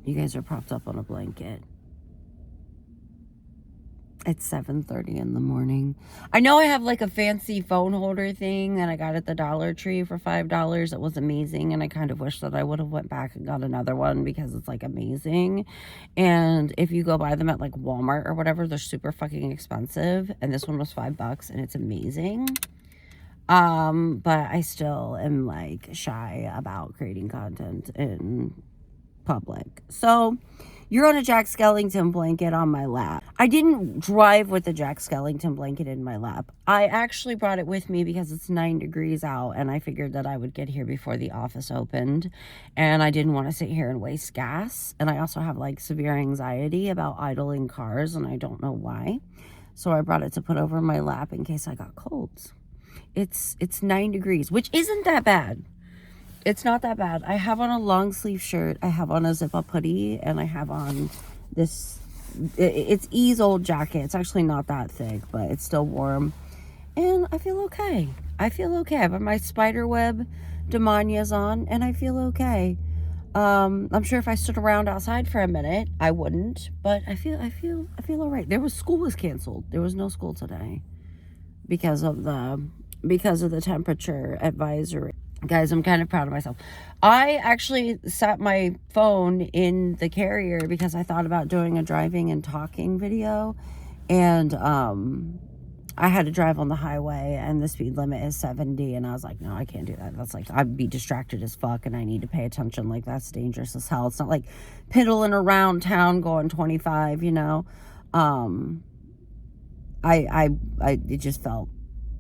You guys are propped up on a blanket. It's 7:30 in the morning. I know I have like a fancy phone holder thing that I got at the Dollar Tree for $5. It was amazing, and I kind of wish that I would have went back and got another one because it's like amazing. And if you go buy them at like Walmart or whatever, they're super fucking expensive. And this one was $5 and it's amazing. But I still am like shy about creating content in public. So you're on a Jack Skellington blanket on my lap. I didn't drive with the Jack Skellington blanket in my lap. I actually brought it with me because it's 9 degrees out, and I figured that I would get here before the office opened, and I didn't want to sit here and waste gas. And I also have like severe anxiety about idling cars, and I don't know why. So I brought it to put over my lap in case I got colds. It's 9 degrees, which isn't that bad. It's not that bad. I have on a long sleeve shirt. I have on a zip up hoodie, and I have on this, it's Ease old jacket. It's actually not that thick, but it's still warm. And I feel okay. I feel okay. I have my spiderweb Demanias on, and I feel okay. I'm sure if I stood around outside for a minute, I wouldn't, but I feel all right. School was canceled. There was no school today because of the temperature advisory. Guys, I'm kind of proud of myself. I actually set my phone in the carrier because I thought about doing a driving and talking video, and I had to drive on the highway, and the speed limit is 70, and I was like, no, I can't do that. That's like, I'd be distracted as fuck, and I need to pay attention. Like, that's dangerous as hell. It's not like piddling around town going 25, you know. It just felt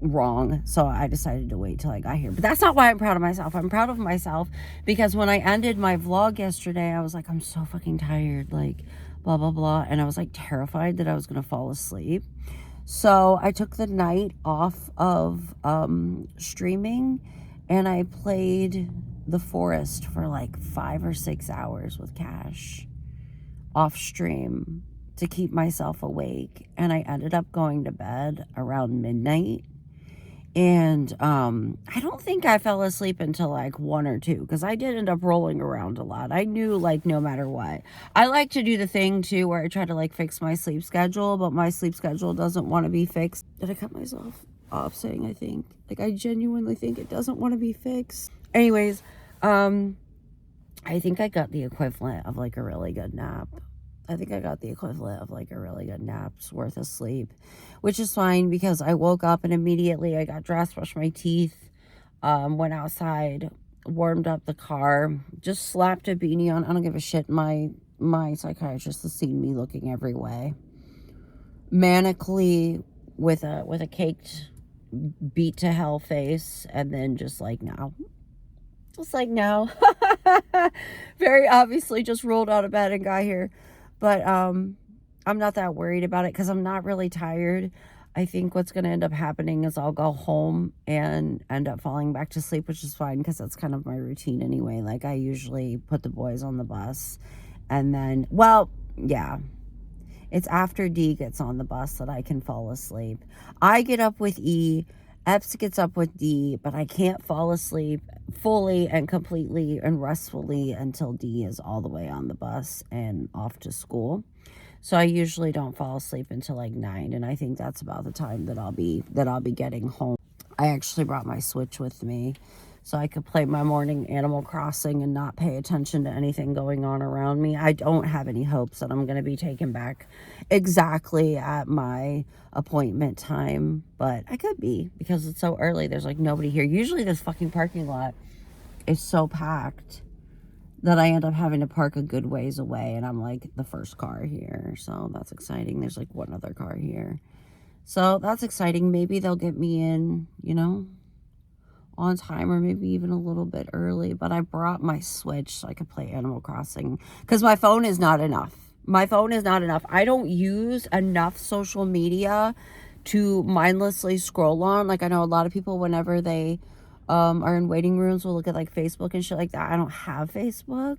wrong, so I decided to wait till I got here. But that's not why I'm proud of myself. I'm proud of myself because when I ended my vlog yesterday, I was like, I'm so fucking tired, like blah blah blah, and I was like terrified that I was gonna fall asleep. So I took the night off of streaming, and I played The Forest for like 5 or 6 hours with Cash off stream to keep myself awake, and I ended up going to bed around midnight. And I don't think I fell asleep until like 1 or 2, because I did end up rolling around a lot. I knew like no matter what. I like to do the thing too where I try to like fix my sleep schedule, but my sleep schedule doesn't want to be fixed. Did I cut myself off saying I think? Like, I genuinely think it doesn't want to be fixed. Anyways, I think I got the equivalent of like a really good nap. I think I got the equivalent of like a really good nap's worth of sleep, which is fine because I woke up and immediately I got dressed, brushed my teeth, went outside, warmed up the car, just slapped a beanie on. I don't give a shit. My psychiatrist has seen me looking every way, manically with a caked beat to hell face, and then just like now. Very obviously just rolled out of bed and got here. But I'm not that worried about it because I'm not really tired. I think what's going to end up happening is I'll go home and end up falling back to sleep, which is fine because that's kind of my routine anyway. Like, I usually put the boys on the bus, and then, well, yeah, it's after D gets on the bus that I can fall asleep. I get up with E, Epps gets up with D, but I can't fall asleep fully and completely and restfully until D is all the way on the bus and off to school. So I usually don't fall asleep until like 9, and I think that's about the time that I'll be getting home. I actually brought my Switch with me so I could play my morning Animal Crossing and not pay attention to anything going on around me. I don't have any hopes that I'm going to be taken back exactly at my appointment time, but I could be because it's so early. There's like nobody here. Usually this fucking parking lot is so packed that I end up having to park a good ways away, and I'm like the first car here, so that's exciting. There's like one other car here, so that's exciting. Maybe they'll get me in, you know, on time, or maybe even a little bit early. But I brought my Switch so I could play Animal Crossing because my phone is not enough. I don't use enough social media to mindlessly scroll on. Like, I know a lot of people, whenever they are in waiting rooms, will look at like Facebook and shit like that. I don't have Facebook,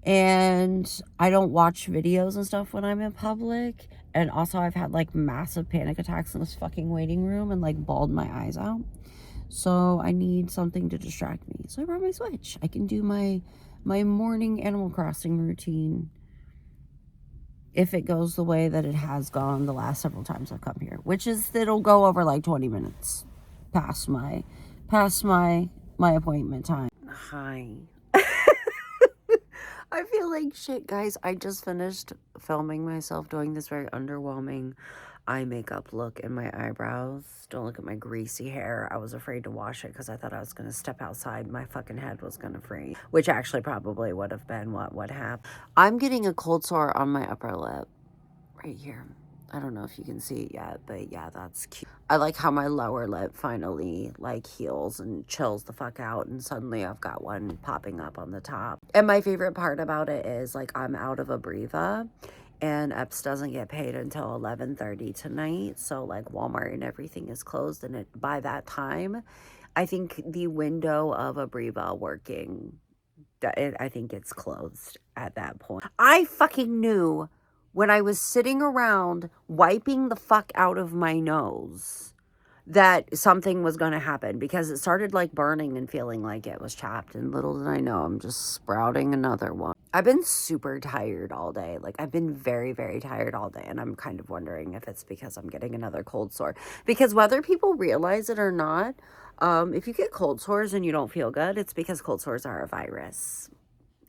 and I don't watch videos and stuff when I'm in public. And also, I've had like massive panic attacks in this fucking waiting room and like bawled my eyes out. So I need something to distract me. So I brought my Switch. I can do my my morning Animal Crossing routine, if it goes the way that it has gone the last several times I've come here, which is it'll go over like 20 minutes past my appointment time. Hi. I feel like shit, guys. I just finished filming myself doing this very underwhelming eye makeup look in my eyebrows. Don't look at my greasy hair. I was afraid to wash it because I thought I was going to step outside. My fucking head was going to freeze, which actually probably would have been what would happen. I'm getting a cold sore on my upper lip right here. I don't know if you can see it yet, but yeah, that's cute. I like how my lower lip finally like heals and chills the fuck out, and suddenly I've got one popping up on the top. And my favorite part about it is like I'm out of Abreva, and Epps doesn't get paid until 11:30 tonight, so like Walmart and everything is closed, and by that time, I think the window of Abreva working, I think it's closed at that point. I fucking knew when I was sitting around wiping the fuck out of my nose that something was going to happen, because it started like burning and feeling like it was chapped, and little did I know I'm just sprouting another one. I've been super tired all day. Like I've been very, very tired all day, and I'm kind of wondering if it's because I'm getting another cold sore, because whether people realize it or not, if you get cold sores and you don't feel good, it's because cold sores are a virus.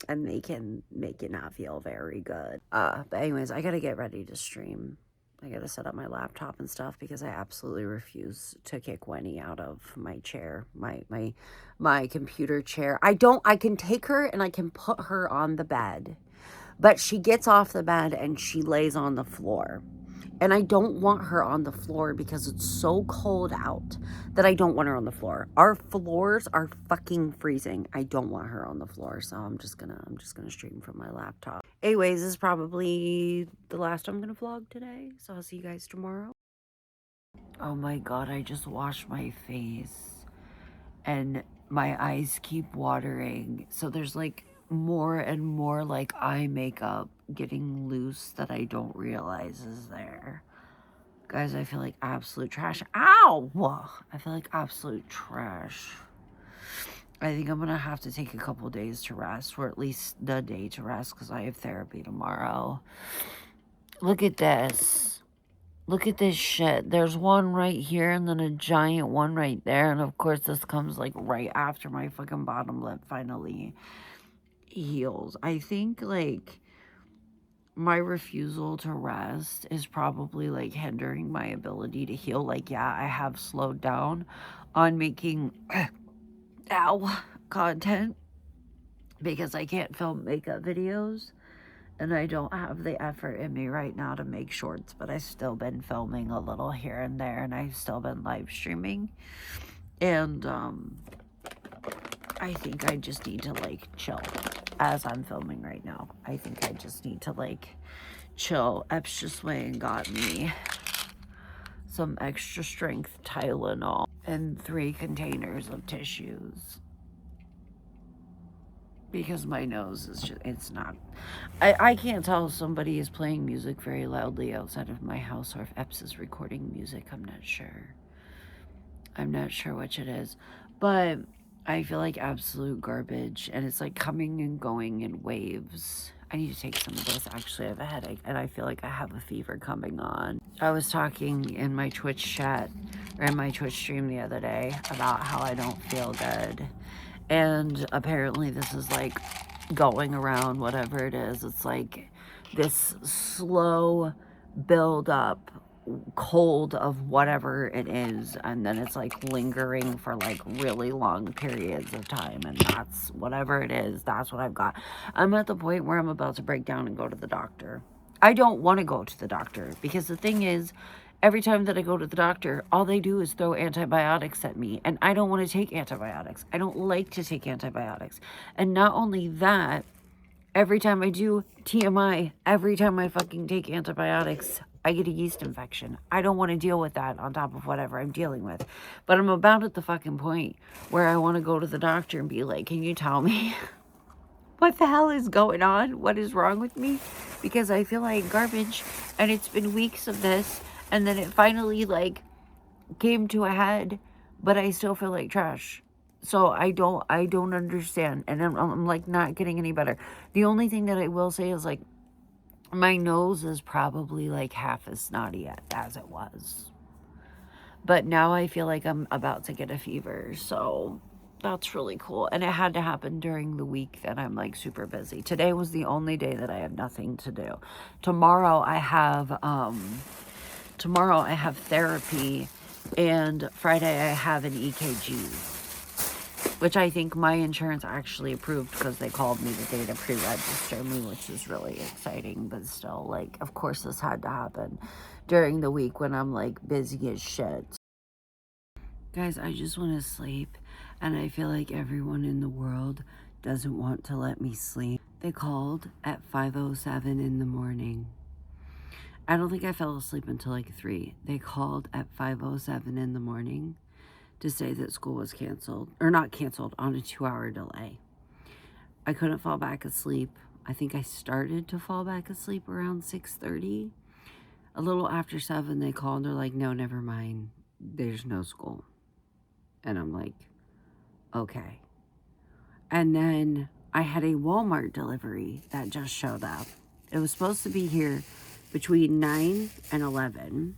And they can make you not feel very good. But anyways, I gotta get ready to stream. I gotta set up my laptop and stuff because I absolutely refuse to kick Winnie out of my chair, my computer chair. I can take her and I can put her on the bed, but she gets off the bed and she lays on the floor. And I don't want her on the floor because it's so cold out that I don't want her on the floor. Our floors are fucking freezing. I don't want her on the floor, so I'm just gonna stream from my laptop. Anyways, this is probably the last I'm gonna vlog today, so I'll see you guys tomorrow. Oh my god, I just washed my face and my eyes keep watering. So there's like more and more like eye makeup getting loose that I don't realize is there. Guys, I feel like absolute trash. Ow! I feel like absolute trash. I think I'm gonna have to take a couple days to rest, or at least the day to rest, because I have therapy tomorrow. Look at this. Look at this shit. There's one right here and then a giant one right there. And of course, this comes like right after my fucking bottom lip finally heals. I think like my refusal to rest is probably like hindering my ability to heal. Like, yeah, I have slowed down on making content because I can't film makeup videos and I don't have the effort in me right now to make shorts, but I've still been filming a little here and there, and I've still been live streaming. And I think I just need to like chill as I'm filming right now. I think I just need to like chill. Epps just went and got me some extra strength Tylenol and 3 containers of tissues because my nose is just, it's not, I can't tell if somebody is playing music very loudly outside of my house or if Epps is recording music. I'm not sure which it is, but I feel like absolute garbage, and it's like coming and going in waves. I need to take some of this. Actually, I have a headache, and I feel like I have a fever coming on. I was talking in my Twitch chat, or in my Twitch stream the other day, about how I don't feel good. And apparently this is like going around, whatever it is. It's like this slow build up cold of whatever it is, and then it's like lingering for like really long periods of time, and that's whatever it is, that's what I've got. I'm at the point where I'm about to break down and go to the doctor. I don't want to go to the doctor because the thing is, every time that I go to the doctor, all they do is throw antibiotics at me, and I don't want to take antibiotics. I don't like to take antibiotics. And not only that, every time I do TMI, every time I fucking take antibiotics, I get a yeast infection. I don't want to deal with that on top of whatever I'm dealing with. But I'm about at the fucking point where I want to go to the doctor and be like, can you tell me what the hell is going on? What is wrong with me? Because I feel like garbage, and it's been weeks of this, and then it finally like came to a head, but I still feel like trash. So I don't understand. And I'm like not getting any better. The only thing that I will say is like my nose is probably like half as snotty as it was. But now I feel like I'm about to get a fever. So that's really cool. And it had to happen during the week that I'm like super busy. Today was the only day that I had nothing to do. Tomorrow I have therapy, and Friday I have an EKG, which I think my insurance actually approved because they called me today to pre-register me, which is really exciting. But still, like, of course this had to happen during the week when I'm like busy as shit. Guys, I just want to sleep, and I feel like everyone in the world doesn't want to let me sleep. They called at 5:07 in the morning. I don't think I fell asleep until like 3. They called at 5:07 in the morning to say that school was canceled, or not canceled, on a 2-hour delay. I couldn't fall back asleep. I think I started to fall back asleep around 6:30. A little after 7, they called and they're like, no, never mind. There's no school. And I'm like, okay. And then I had a Walmart delivery that just showed up. It was supposed to be here between 9 and 11.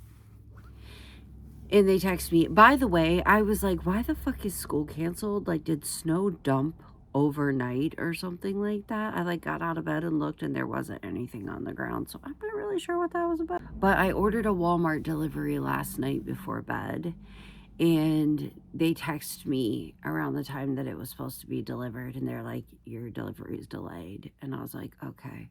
And they text me. By the way, I was like, why the fuck is school canceled? Like, did snow dump overnight or something like that? I like got out of bed and looked, and there wasn't anything on the ground. So I'm not really sure what that was about. But I ordered a Walmart delivery last night before bed. And they texted me around the time that it was supposed to be delivered. And they're like, your delivery is delayed. And I was like, okay.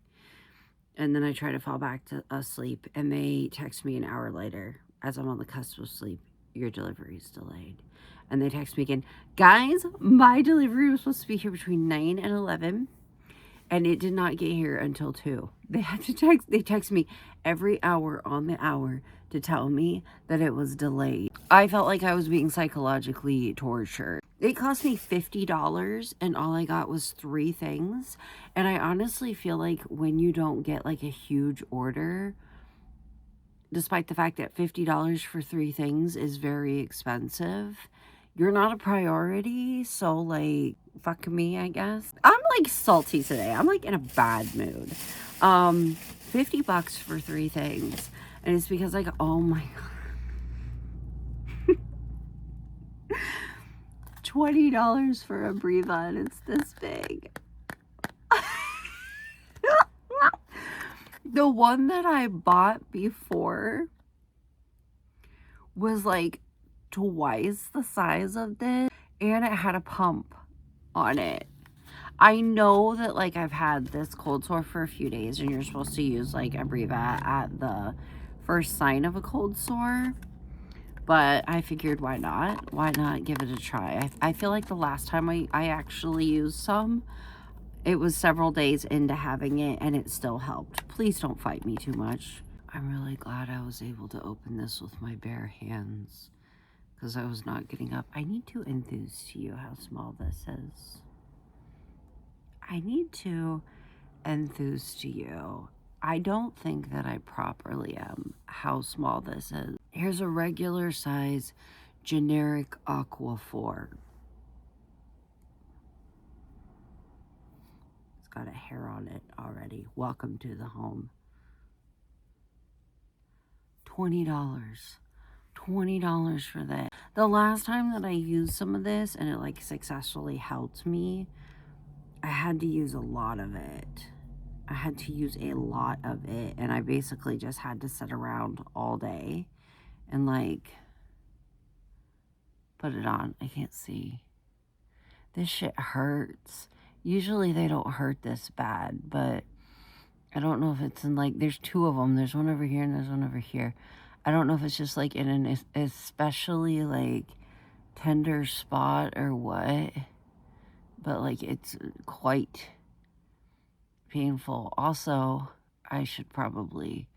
And then I try to fall back to asleep. And they text me an hour later as I'm on the cusp of sleep. Your delivery is delayed. And they text me again. Guys, my delivery was supposed to be here between 9 and 11. And it did not get here until 2. They text me every hour on the hour to tell me that it was delayed. I felt like I was being psychologically tortured. It cost me $50 and all I got was 3 things. And I honestly feel like when you don't get like a huge order, despite the fact that $50 for 3 things is very expensive, you're not a priority. So like, fuck me, I guess. I'm like salty today. I'm like in a bad mood. $50 for 3 things. And it's because like, oh my God. $20 for a Breva and it's this big. The one that I bought before was like twice the size of this, and it had a pump on it. I know that like I've had this cold sore for a few days, and you're supposed to use like a Breva at the first sign of a cold sore, but I figured why not give it a try. I feel like the last time I actually used some, it was several days into having it and it still helped. Please don't fight me too much. I'm really glad I was able to open this with my bare hands because I was not getting up. I need to enthuse to you how small this is. I need to enthuse to you. I don't think that I properly am how small this is. Here's a regular size generic Aquaphor. It's got a hair on it already. Welcome to the home. $20. $20 for that. The last time that I used some of this and it like successfully helped me, I had to use a lot of it. I had to use a lot of it, and I basically just had to sit around all day and like put it on. I can't see. This shit hurts. Usually they don't hurt this bad, but I don't know if it's in like, there's 2 of them. There's one over here and there's one over here. I don't know if it's just like in an especially like tender spot or what, but like it's quite painful. Also, I should probably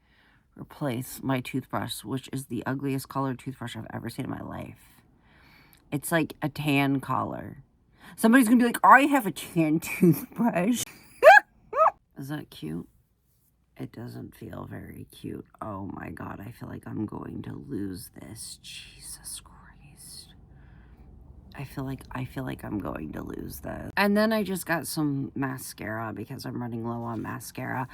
replace my toothbrush, which is the ugliest colored toothbrush I've ever seen in my life. It's like a tan color. Somebody's gonna be like, I have a tan toothbrush. Is that cute? It doesn't feel very cute. Oh my God, I feel like I'm going to lose this. Jesus Christ. I feel like I'm going to lose this. And then I just got some mascara because I'm running low on mascara.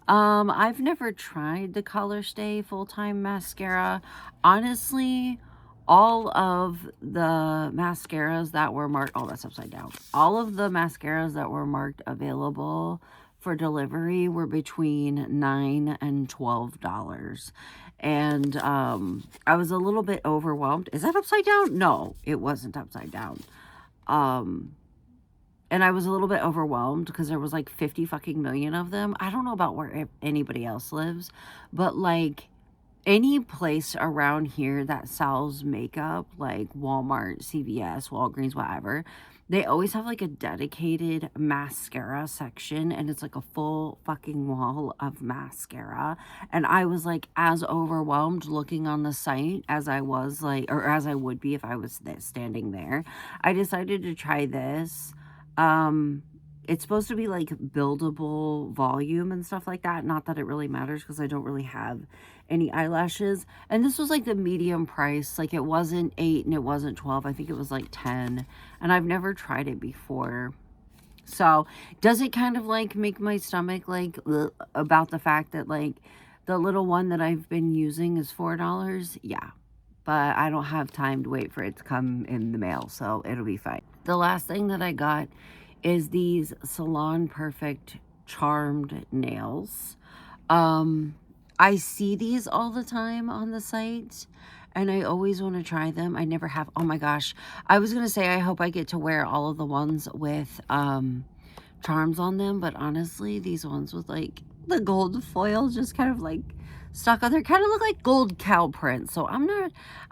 I've never tried the Colorstay full-time mascara. Honestly, all of the mascaras that were marked, oh, that's upside down. All of the mascaras that were marked available for delivery were between $9 and $12. And I was a little bit overwhelmed. Is that upside down? No, it wasn't upside down. And I was a little bit overwhelmed because there was like 50 fucking million of them. I don't know about where anybody else lives, but like any place around here that sells makeup, like Walmart, CVS, Walgreens, whatever, they always have like a dedicated mascara section, and it's like a full fucking wall of mascara. And I was like as overwhelmed looking on the site as I was like, or as I would be if I was standing there. I decided to try this. It's supposed to be like buildable volume and stuff like that. Not that it really matters because I don't really have any eyelashes. And this was like the medium price. Like it wasn't 8 and it wasn't 12. I think it was like 10. And I've never tried it before. So does it kind of like make my stomach like about the fact that like the little one that I've been using is $4? Yeah. But I don't have time to wait for it to come in the mail. So it'll be fine. The last thing that I got is these Salon Perfect Charmed nails. I see these all the time on the site, and I always want to try them. I never have. Oh my gosh. I was going to say I hope I get to wear all of the ones with charms on them, but honestly, these ones with like the gold foil just kind of like stuck on there kind of look like gold cow prints. So I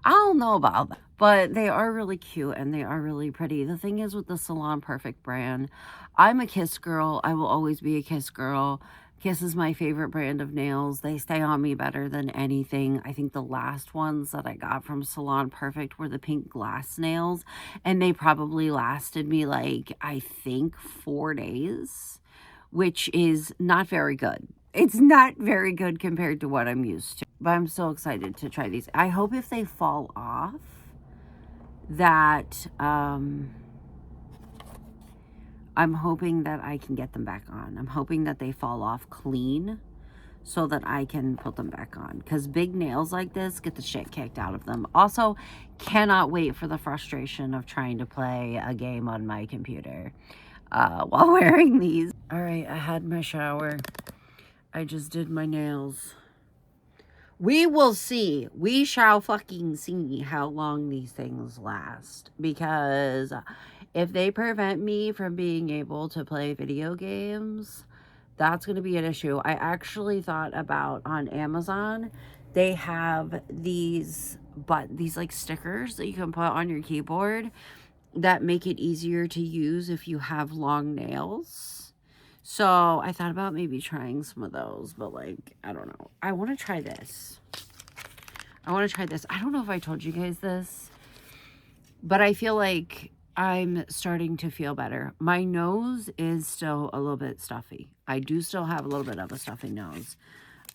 don't know about that, but they are really cute and they are really pretty. The thing is with the Salon Perfect brand, I'm a Kiss girl. I will always be a Kiss girl. Kiss is my favorite brand of nails. They stay on me better than anything. I think the last ones that I got from Salon Perfect were the pink glass nails, and they probably lasted me like, I think 4 days, which is not very good. It's not very good compared to what I'm used to, but I'm so excited to try these. I hope if they fall off that, I'm hoping that I can get them back on. I'm hoping that they fall off clean so that I can put them back on, because big nails like this get the shit kicked out of them. Also, cannot wait for the frustration of trying to play a game on my computer while wearing these. All right, I had my shower. I just did my nails. We will see. We shall fucking see how long these things last. Because if they prevent me from being able to play video games, that's going to be an issue. I actually thought about on Amazon, they have these like stickers that you can put on your keyboard that make it easier to use if you have long nails. So I thought about maybe trying some of those, but like, I don't know. I want to try this. I don't know if I told you guys this, but I feel like I'm starting to feel better. My nose is still a little bit stuffy. I do still have a little bit of a stuffy nose.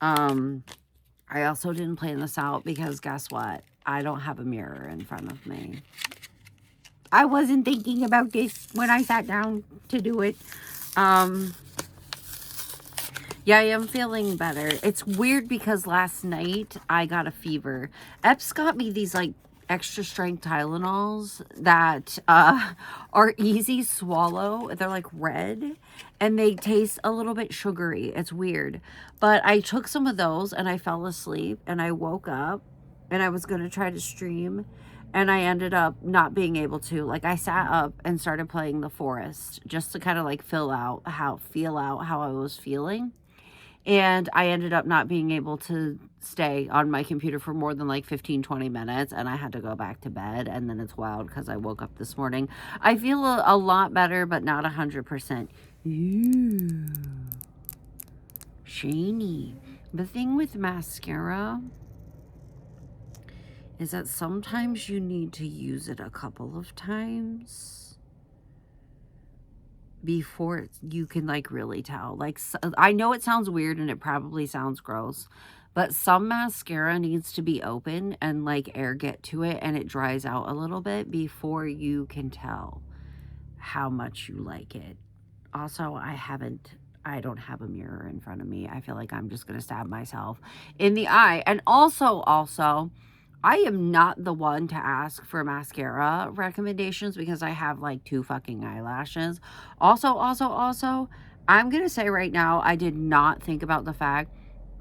I also didn't plan this out because guess what? I don't have a mirror in front of me. I wasn't thinking about this when I sat down to do it. Yeah, I am feeling better. It's weird because last night I got a fever. Epps got me these like extra strength Tylenols that are easy swallow. They're like red and they taste a little bit sugary. It's weird. But I took some of those and I fell asleep and I woke up and I was going to try to stream and I ended up not being able to. Like I sat up and started playing The Forest just to kind of like feel out how I was feeling. And I ended up not being able to stay on my computer for more than like 15-20 minutes. And I had to go back to bed. And then it's wild because I woke up this morning. I feel a lot better, but not 100%. Ooh. Shiny. The thing with mascara is that sometimes you need to use it a couple of times before you can like really tell. Like, I know it sounds weird and it probably sounds gross, But some mascara needs to be open and like air get to it and it dries out a little bit before you can tell how much you like it. Also, I don't have a mirror in front of me. I feel like I'm just going to stab myself in the eye. And also, I am not the one to ask for mascara recommendations because I have like 2 fucking eyelashes. Also, I'm going to say right now, I did not think about the fact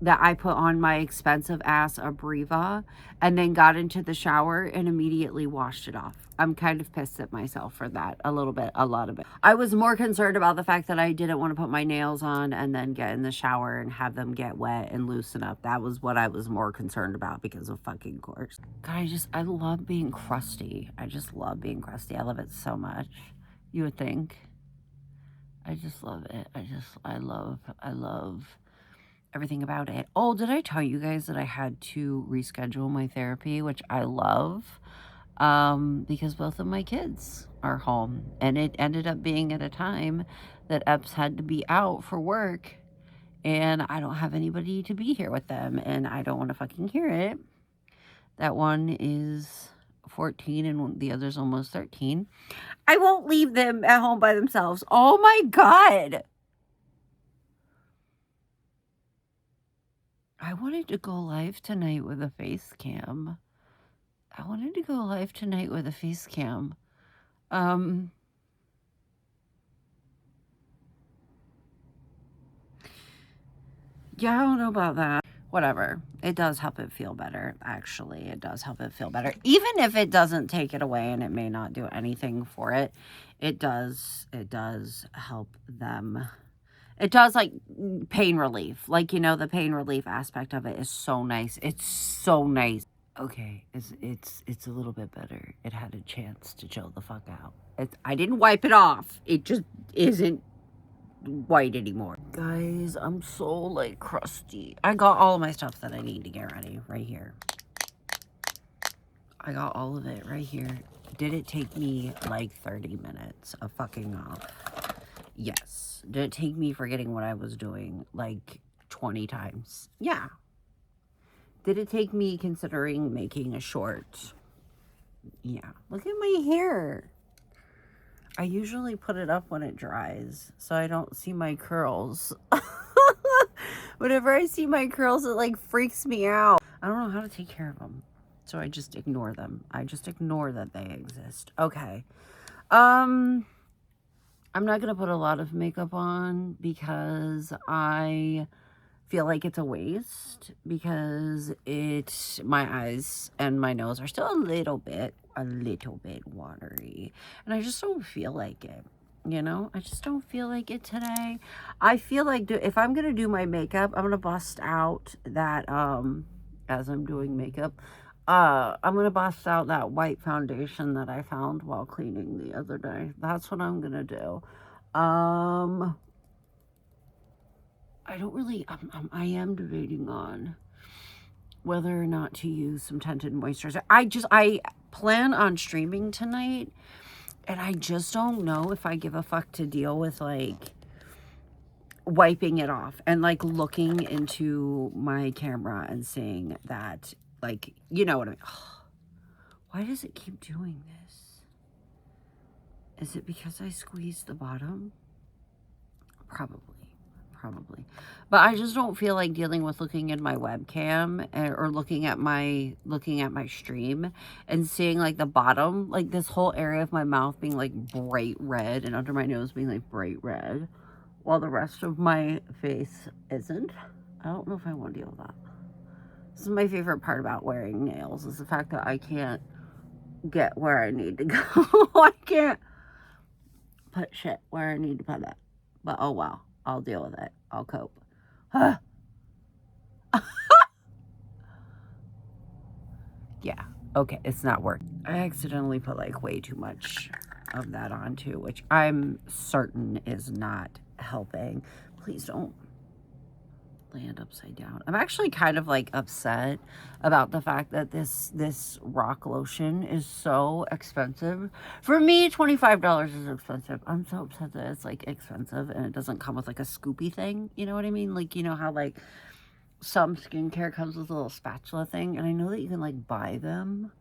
that I put on my expensive ass Abreva and then got into the shower and immediately washed it off. I'm kind of pissed at myself for that a lot of it. I was more concerned about the fact that I didn't want to put my nails on and then get in the shower and have them get wet and loosen up. That was what I was more concerned about because of fucking course. God, I love being crusty. I just love being crusty. I love it so much. You would think. I just love it. I love everything about it. Oh, did I tell you guys that I had to reschedule my therapy, which I love, because both of my kids are home, and it ended up being at a time that Epps had to be out for work, and I don't have anybody to be here with them, and I don't want to fucking hear it. That one is 14 and the other's almost 13. I won't leave them at home by themselves. Oh my God. I wanted to go live tonight with a face cam. Yeah, I don't know about that. Whatever. It does help it feel better, actually. It does help it feel better. Even if it doesn't take it away and it may not do anything for it, it does help them. It does, like, pain relief. Like, you know, the pain relief aspect of it is so nice. It's so nice. Okay, it's a little bit better. It had a chance to chill the fuck out. I didn't wipe it off. It just isn't white anymore. Guys, I'm so, like, crusty. I got all of my stuff that I need to get ready right here. I got all of it right here. Did it take me, like, 30 minutes of fucking off? Yes. Did it take me forgetting what I was doing like 20 times? Yeah. Did it take me considering making a short? Yeah. Look at my hair. I usually put it up when it dries so I don't see my curls. Whenever I see my curls, it like freaks me out. I don't know how to take care of them. So I just ignore them. I just ignore that they exist. Okay. I'm not going to put a lot of makeup on because I feel like it's a waste because my eyes and my nose are still a little bit watery. And I just don't feel like it. You know, I just don't feel like it today. I feel like if I'm going to do my makeup, I'm going to bust out that, as I'm doing makeup, I'm going to bust out that white foundation that I found while cleaning the other day. That's what I'm going to do. I am debating on whether or not to use some tinted moisturizer. I plan on streaming tonight, and I just don't know if I give a fuck to deal with, like, wiping it off and, like, looking into my camera and seeing that, like, you know what I mean. Oh, why does it keep doing this? Is it because I squeezed the bottom? Probably. But I just don't feel like dealing with looking in my webcam or looking at my stream and seeing like the bottom, like this whole area of my mouth being like bright red and under my nose being like bright red while the rest of my face isn't. I don't know if I want to deal with that. This is my favorite part about wearing nails, is the fact that I can't get where I need to go. I can't put shit where I need to put it. But oh well, I'll deal with it. I'll cope. Yeah, okay, it's not working. I accidentally put like way too much of that on too, which I'm certain is not helping. Please don't land upside down. I'm actually kind of like upset about the fact that this rock lotion is so expensive. For me, $25 is expensive. I'm so upset that it's like expensive and it doesn't come with like a scoopy thing. You know what I mean? Like, you know how like some skincare comes with a little spatula thing, and I know that you can like buy them,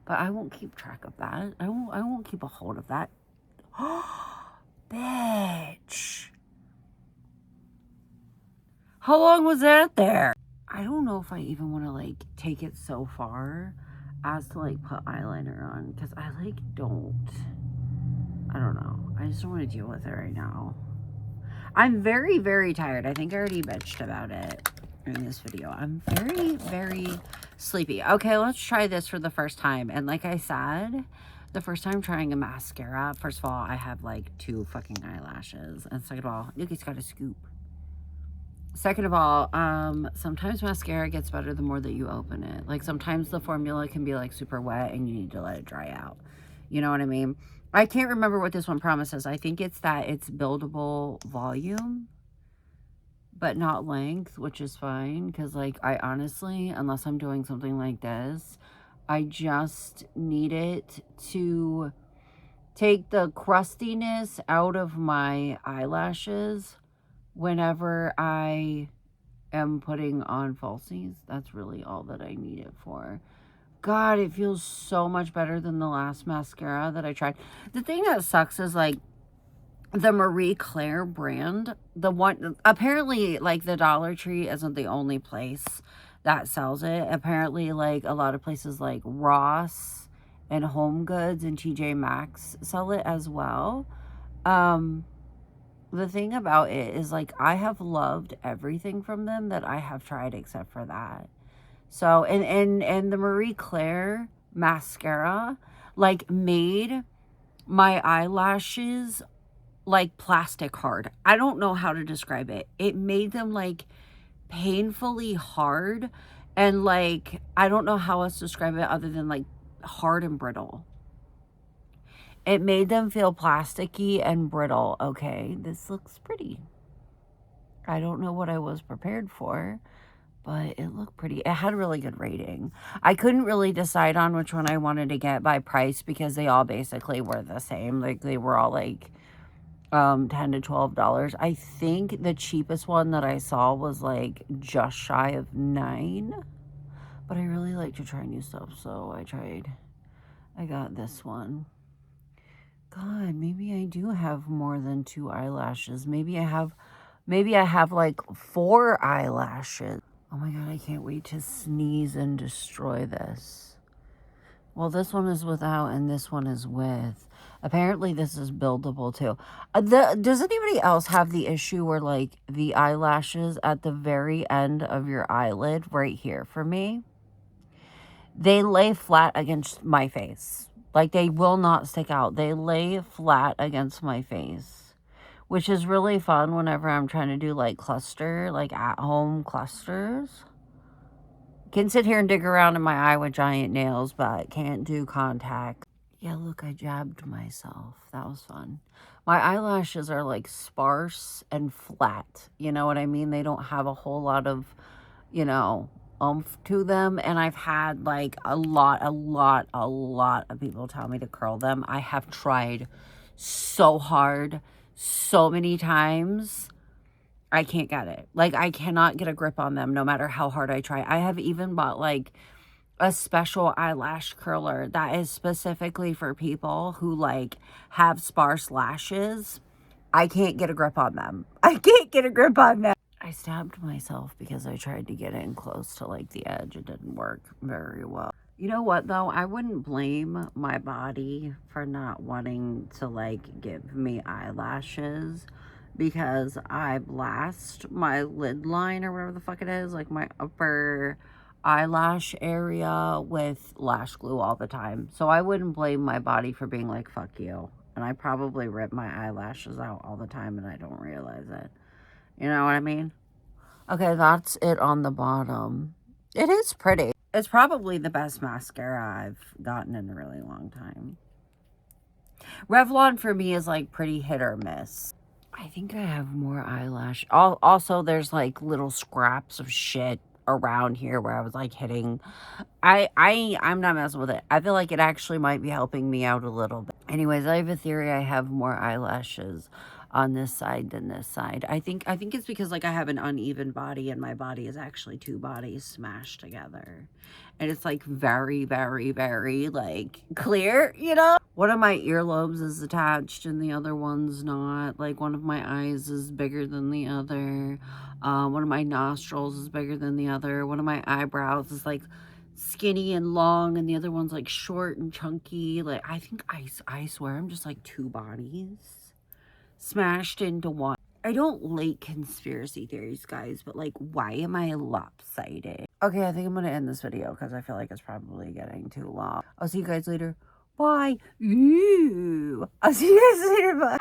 but I won't keep track of that. I won't keep a hold of that. Bitch. How long was that there? I don't know if I even want to like take it so far as to like put eyeliner on, because I like I don't know. I just don't want to deal with it right now. I'm very, very tired. I think I already bitched about it in this video. I'm very, very sleepy. Okay, let's try this for the first time. And like I said, the first time trying a mascara, first of all, I have like 2 fucking eyelashes. And second of all, Nikki's got a scoop. Second of all, sometimes mascara gets better the more that you open it. Like sometimes the formula can be like super wet and you need to let it dry out. You know what I mean? I can't remember what this one promises. I think it's that it's buildable volume, but not length, which is fine. Because like I honestly, unless I'm doing something like this, I just need it to take the crustiness out of my eyelashes whenever I am putting on falsies. That's really all that I need it for. God, it feels so much better than the last mascara that I tried. The thing that sucks is like the Marie Claire brand, the one, apparently like the Dollar Tree isn't the only place that sells it. Apparently like a lot of places like Ross and Home Goods and TJ Maxx sell it as well. The thing about it is like I have loved everything from them that I have tried except for that. So, and the Marie Claire mascara, like, made my eyelashes, like, plastic hard. I don't know how to describe it. It made them, like, painfully hard, and, like, I don't know how else to describe it other than, like, hard and brittle. It made them feel plasticky and brittle. Okay, this looks pretty. I don't know what I was prepared for, but it looked pretty. It had a really good rating. I couldn't really decide on which one I wanted to get by price because they all basically were the same. Like they were all like $10 to $12. I think the cheapest one that I saw was like just shy of $9. But I really like to try new stuff, so I got this one. God, maybe I do have more than 2 eyelashes. Maybe I have like 4 eyelashes. Oh my God, I can't wait to sneeze and destroy this. Well, this one is without and this one is with. Apparently this is buildable too. Does anybody else have the issue where like the eyelashes at the very end of your eyelid right here for me, they lay flat against my face. Like they will not stick out. They lay flat against my face, which is really fun whenever I'm trying to do like at-home clusters. Can sit here and dig around in my eye with giant nails, but can't do contact. Yeah, look, I jabbed myself. That was fun. My eyelashes are like sparse and flat. You know what I mean? They don't have a whole lot of, oomph to them. And I've had like a lot of people tell me to curl them. I have tried so hard, so many times. I can't get it. Like, I cannot get a grip on them no matter how hard I try. I have even bought like a special eyelash curler that is specifically for people who like have sparse lashes. I can't get a grip on them. I can't get a grip on them. I stabbed myself because I tried to get in close to like the edge. It didn't work very well. You know what though? I wouldn't blame my body for not wanting to like give me eyelashes, because I blast my lid line or whatever the fuck it is, like my upper eyelash area, with lash glue all the time. So I wouldn't blame my body for being like, fuck you. And I probably rip my eyelashes out all the time and I don't realize it. You know what I mean? Okay, that's it on the bottom. It is pretty. It's probably the best mascara I've gotten in a really long time. Revlon for me is like pretty hit or miss. I think I have more eyelash. Also, there's like little scraps of shit around here where I was like hitting. I'm not messing with it. I feel like it actually might be helping me out a little bit. Anyways, I have a theory I have more eyelashes on this side than this side. I think it's because like I have an uneven body and my body is actually two bodies smashed together. And it's like very, very, very like clear, you know? One of my earlobes is attached and the other one's not. Like one of my eyes is bigger than the other. One of my nostrils is bigger than the other. One of my eyebrows is like skinny and long and the other one's like short and chunky. Like I swear I'm just like two bodies smashed into one. I don't like conspiracy theories, guys, but like, why am I lopsided? Okay, I think I'm gonna end this video because I feel like it's probably getting too long. I'll see you guys later. Bye. Ooh. I'll see you guys later. Bye.